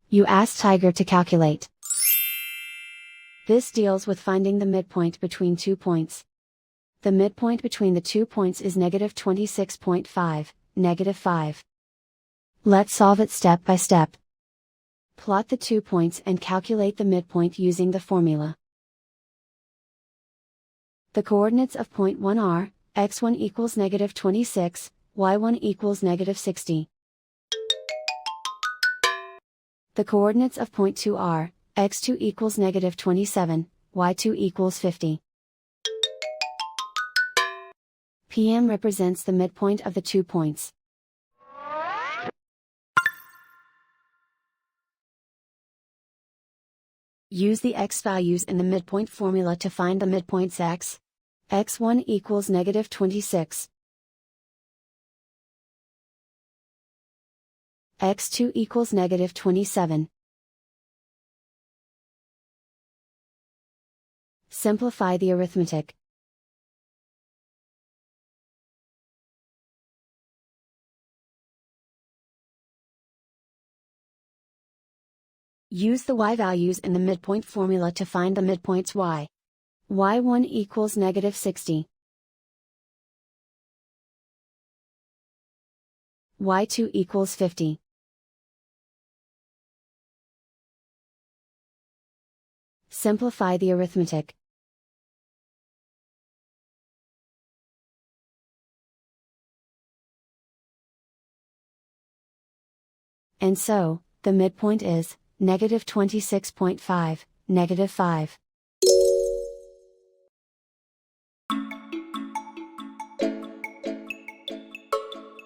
You ask Tiger to calculate. This deals with finding the midpoint between 2 points. The midpoint between the 2 points is -26.5, -5. Let's solve it step by step. Plot the 2 points and calculate the midpoint using the formula. The coordinates of point 1 are, x1 equals -26, y1 equals -60. The coordinates of point 2 are, x2 equals -27, y2 equals 50. PM represents the midpoint of the 2 points. Use the x values in the midpoint formula to find the midpoints x. x1 equals -26. x2 equals -27. Simplify the arithmetic. Use the y values in the midpoint formula to find the midpoints y. y1 equals -60. y2 equals 50. Simplify the arithmetic. And so, the midpoint is, -26.5, -5.